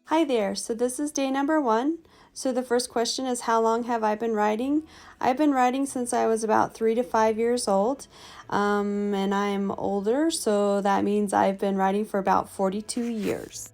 Hi there, so this is day number 1. So the first question is, how long have I been riding? I've been riding since I was about 3 to 5 years old, and I'm older, so that means I've been riding for about 42 years.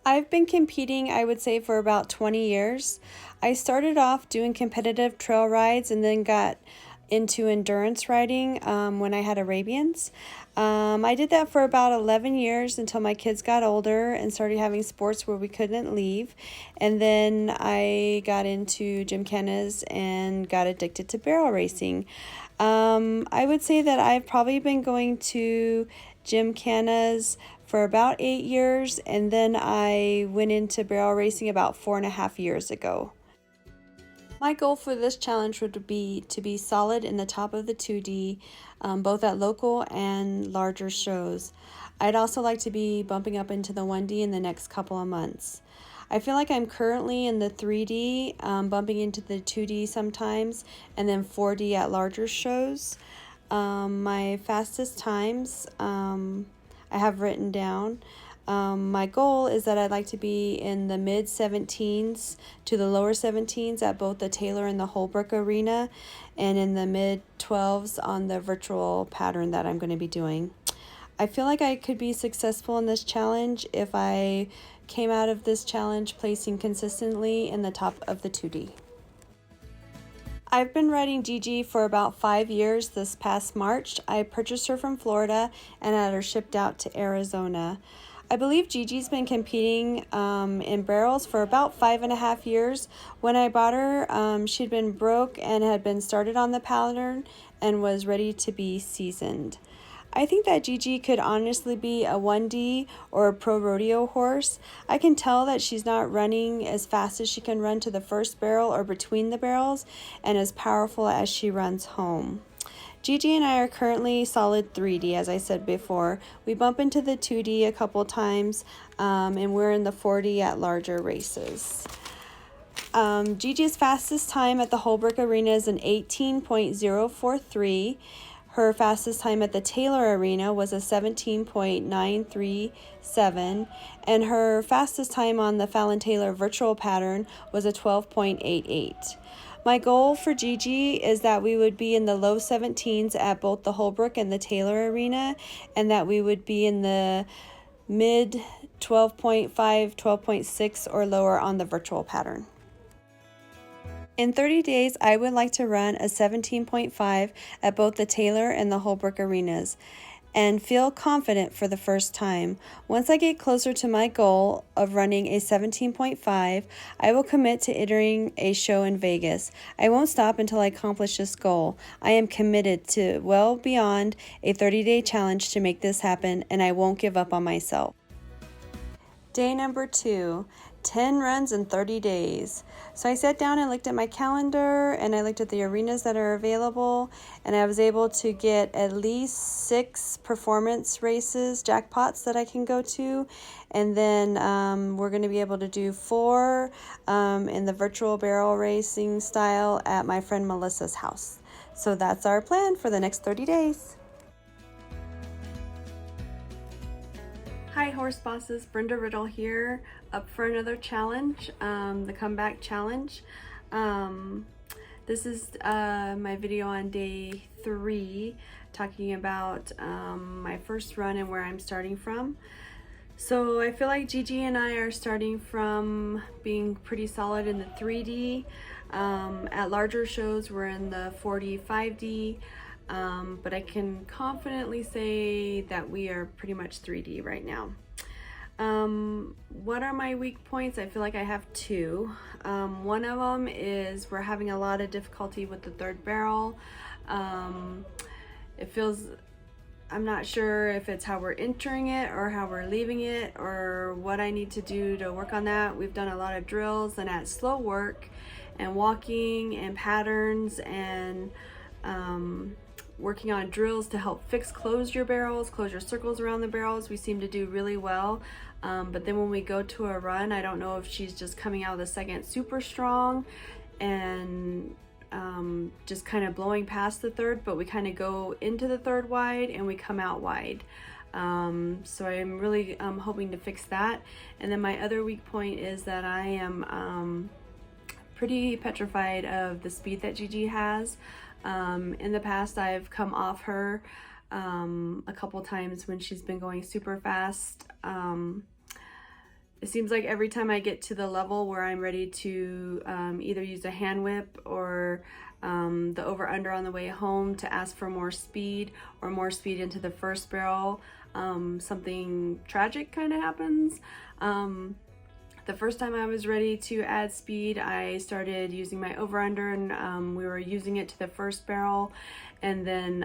I've been competing, I would say, for about 20 years. I started off doing competitive trail rides and then got into endurance riding when I had Arabians. I did that for about 11 years until my kids got older and started having sports where we couldn't leave. And then I got into gymkhanas and got addicted to barrel racing. I would say that I've probably been going to gymkhanas for about 8 years, and then I went into barrel racing about 4.5 years ago. My goal for this challenge would be to be solid in the top of the 2D, both at local and larger shows. I'd also like to be bumping up into the 1D in the next couple of months. I feel like I'm currently in the 3D, bumping into the 2D sometimes, and then 4D at larger shows. My fastest times I have written down. My goal is that I'd like to be in the mid 17s to the lower 17s at both the Taylor and the Holbrook Arena, and in the mid 12s on the virtual pattern that I'm going to be doing. I feel like I could be successful in this challenge if I came out of this challenge placing consistently in the top of the 2D. I've been riding Gigi for about 5 years. This past March, I purchased her from Florida and had her shipped out to Arizona. I believe Gigi's been competing in barrels for about 5.5 years. When I bought her, she'd been broke and had been started on the pattern and was ready to be seasoned. I think that Gigi could honestly be a 1D or a pro rodeo horse. I can tell that she's not running as fast as she can run to the first barrel or between the barrels, and as powerful as she runs home. Gigi and I are currently solid 3D, as I said before. We bump into the 2D a couple times, and we're in the 4D at larger races. Gigi's fastest time at the Holbrook Arena is an 18.043. Her fastest time at the Taylor Arena was a 17.937, and her fastest time on the Fallon Taylor virtual pattern was a 12.88. My goal for Gigi is that we would be in the low 17s at both the Holbrook and the Taylor Arena, and that we would be in the mid 12.5, 12.6 or lower on the virtual pattern. In 30 days, I would like to run a 17.5 at both the Taylor and the Holbrook arenas and feel confident for the first time. Once I get closer to my goal of running a 17.5, I will commit to entering a show in Vegas. I won't stop until I accomplish this goal. I am committed to well beyond a 30-day challenge to make this happen, and I won't give up on myself. Day number 2, 10 runs in 30 days. So I sat down and looked at my calendar, and I looked at the arenas that are available, and I was able to get at least 6 performance races, jackpots that I can go to, and then we're going to be able to do 4 in the virtual barrel racing style at my friend Melissa's house. So that's our plan for the next 30 days. Hi Horse Bosses, Brenda Riddle here, up for another challenge, the comeback challenge. This is my video on day 3, talking about my first run and where I'm starting from. So I feel like Gigi and I are starting from being pretty solid in the 3D. At larger shows we're in the 4D, 5D. But I can confidently say that we are pretty much 3D right now. What are my weak points? I feel like I have 2. One of them is we're having a lot of difficulty with the third barrel. I'm not sure if it's how we're entering it or how we're leaving it or what I need to do to work on that. We've done a lot of drills and at slow work and walking and patterns and working on drills to help close your barrels, close your circles around the barrels. We seem to do really well, but then when we go to a run, I don't know if she's just coming out of the second super strong and just kind of blowing past the third, but we kind of go into the third wide and we come out wide. So I'm really hoping to fix that. And then my other weak point is that I am pretty petrified of the speed that Gigi has. In the past, I've come off her a couple times when she's been going super fast. It seems like every time I get to the level where I'm ready to either use a hand whip or the over-under on the way home to ask for more speed or more speed into the first barrel, something tragic kind of happens. The first time I was ready to add speed, I started using my over-under, and we were using it to the first barrel, and then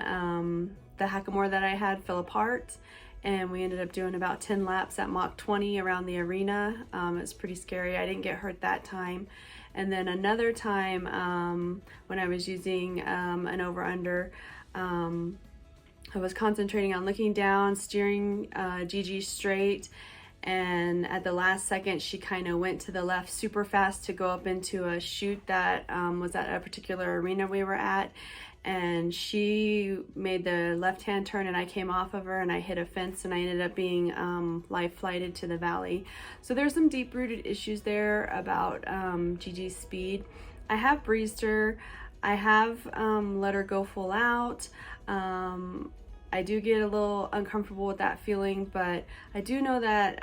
the hackamore that I had fell apart, and we ended up doing about 10 laps at Mach 20 around the arena. It's pretty scary. I didn't get hurt that time. And then another time when I was using an over-under, I was concentrating on looking down, steering Gigi straight, and at the last second she kind of went to the left super fast to go up into a chute that was at a particular arena we were at, and she made the left-hand turn and I came off of her and I hit a fence and I ended up being life flighted to the valley. So there's some deep-rooted issues there about Gigi's speed. I have breezed her. I have let her go full out. I do get a little uncomfortable with that feeling, but I do know that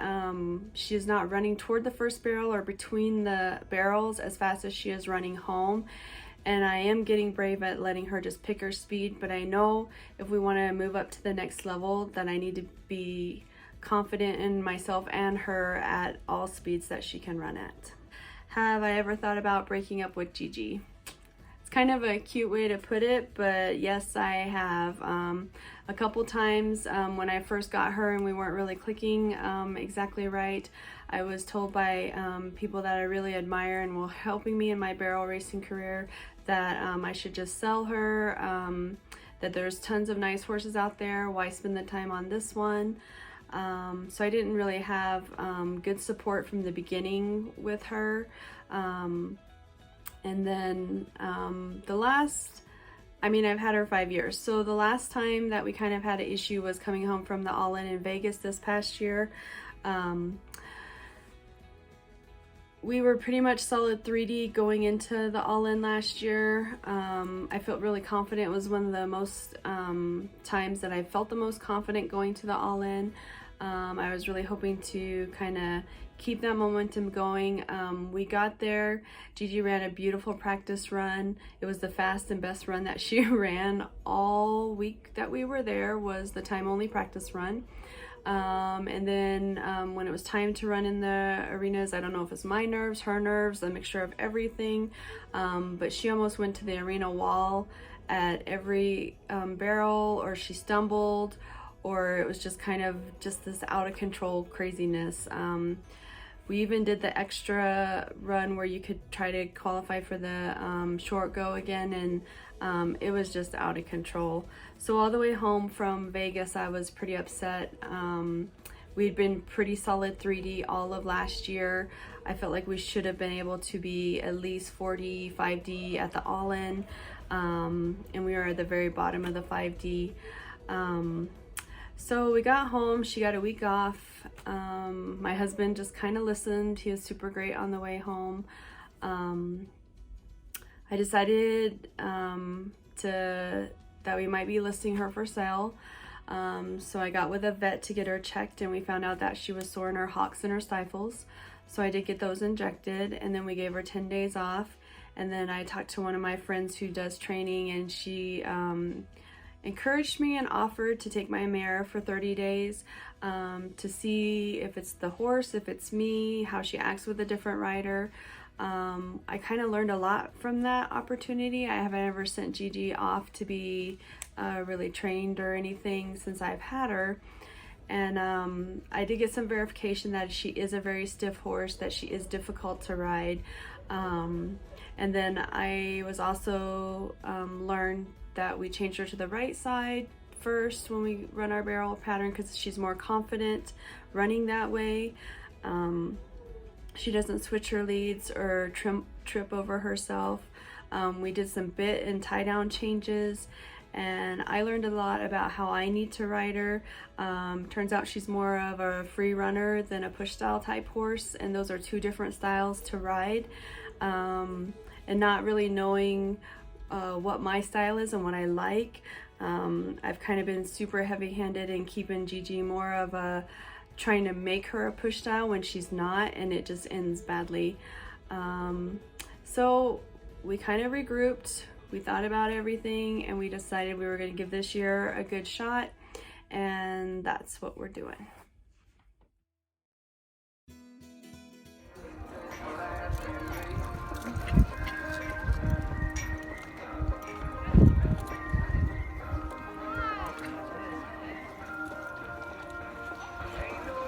she is not running toward the first barrel or between the barrels as fast as she is running home. And I am getting brave at letting her just pick her speed, but I know if we want to move up to the next level, that I need to be confident in myself and her at all speeds that she can run at. Have I ever thought about breaking up with Gigi? It's kind of a cute way to put it, but yes, I have. A couple times when I first got her and we weren't really clicking exactly right, I was told by people that I really admire and were helping me in my barrel racing career that I should just sell her, that there's tons of nice horses out there, why spend the time on this one? So I didn't really have good support from the beginning with her. And then I've had her 5 years. So the last time that we kind of had an issue was coming home from the All-In in Vegas this past year. We were pretty much solid 3D going into the All-In last year. I felt really confident. It was one of the most times that I felt the most confident going to the All-In. I was really hoping to kind of keep that momentum going. We got there. Gigi ran a beautiful practice run. It was the fast and best run that she ran all week that we were there, was the time only practice run. And then when it was time to run in the arenas, I don't know if it's my nerves, her nerves, a mixture of everything, but she almost went to the arena wall at every barrel, or she stumbled, or it was just kind of just this out of control craziness. We even did the extra run where you could try to qualify for the short go again, and it was just out of control. So all the way home from Vegas, I was pretty upset. We'd been pretty solid 3D all of last year. I felt like we should have been able to be at least 40, 5D at the All-In, and we were at the very bottom of the 5D. So we got home, she got a week off. My husband just kind of listened. He was super great on the way home. I decided that we might be listing her for sale. So I got with a vet to get her checked, and we found out that she was sore in her hocks and her stifles. So I did get those injected, and then we gave her 10 days off. And then I talked to one of my friends who does training, and she encouraged me and offered to take my mare for 30 days to see if it's the horse, if it's me, how she acts with a different rider. I kind of learned a lot from that opportunity. I haven't ever sent Gigi off to be really trained or anything since I've had her. And I did get some verification that she is a very stiff horse, that she is difficult to ride. And then I was also learned that we changed her to the right side first when we run our barrel pattern, because she's more confident running that way. She doesn't switch her leads or trip over herself. We did some bit and tie down changes, and I learned a lot about how I need to ride her. Turns out she's more of a free runner than a push style type horse, and those are two different styles to ride. And not really knowing what my style is and what I like, I've kind of been super heavy-handed in keeping Gigi more of a trying to make her a push style when she's not, and it just ends badly. So we kind of regrouped, we thought about everything, and we decided we were going to give this year a good shot, and that's what we're doing.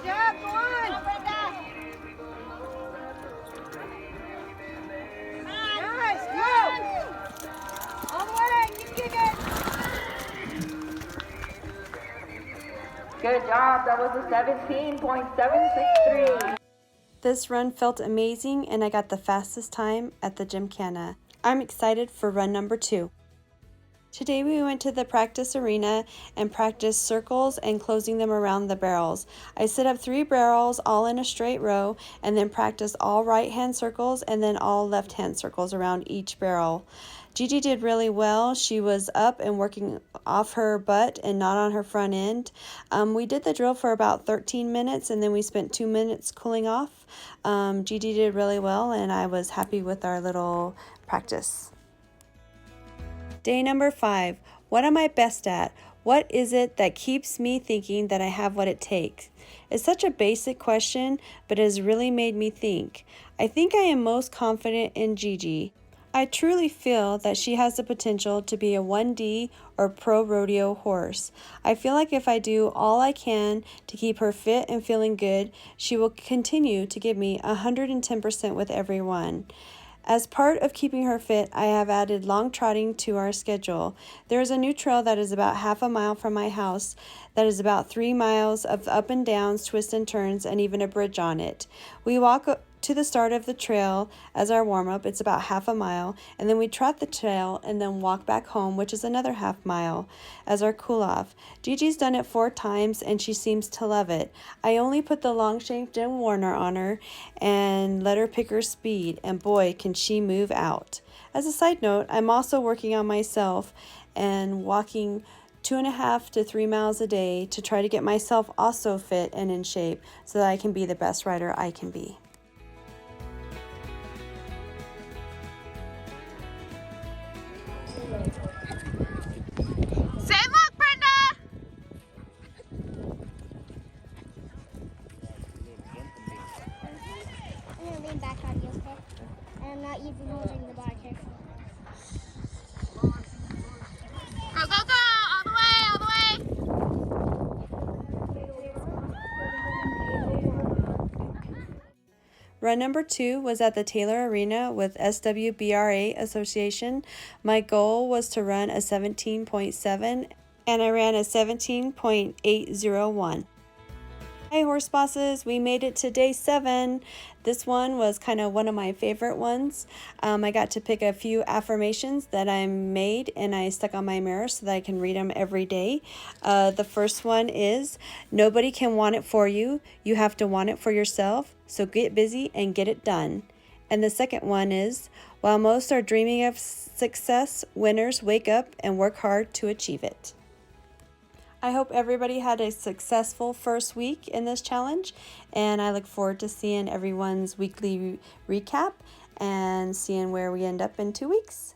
Yeah, go on! Nice, go! All the way, keep kicking! Good job, that was a 17.763. This run felt amazing, and I got the fastest time at the Gymkhana. I'm excited for run number 2. Today we went to the practice arena and practiced circles and closing them around the barrels. I set up 3 barrels all in a straight row and then practiced all right hand circles and then all left hand circles around each barrel. Gigi did really well. She was up and working off her butt and not on her front end. We did the drill for about 13 minutes and then we spent 2 minutes cooling off. Gigi did really well, and I was happy with our little practice. Day number 5. What am I best at? What is it that keeps me thinking that I have what it takes? It's such a basic question, but it has really made me think. I think I am most confident in Gigi. I truly feel that she has the potential to be a 1D or pro rodeo horse. I feel like if I do all I can to keep her fit and feeling good, she will continue to give me 110% with every one. As part of keeping her fit, I have added long trotting to our schedule. There is a new trail that is about half a mile from my house that is about 3 miles of up and downs, twists and turns, and even a bridge on it. We walk to the start of the trail as our warm-up. It's about half a mile, and then we trot the trail and then walk back home, which is another half mile, as our cool-off. Gigi's done it 4 times, and she seems to love it. I only put the long-shaped and Warner on her and let her pick her speed, and boy, can she move out. As a side note, I'm also working on myself and walking 2.5 to 3 miles a day to try to get myself also fit and in shape so that I can be the best rider I can be. Say look, Brenda! I'm going to lean back on you, okay? And I'm not even holding the bar carefully. Go, go, go! All the way, all the way! Run number 2 was at the Taylor Arena with SWBRA Association. My goal was to run a 17.7, and I ran a 17.801. Hi horse bosses, we made it to day 7. This one was kind of one of my favorite ones. I got to pick a few affirmations that I made and I stuck on my mirror so that I can read them every day. The first one is, nobody can want it for you. You have to want it for yourself. So get busy and get it done. And the second one is, while most are dreaming of success, winners wake up and work hard to achieve it. I hope everybody had a successful first week in this challenge, and I look forward to seeing everyone's weekly recap and seeing where we end up in 2 weeks.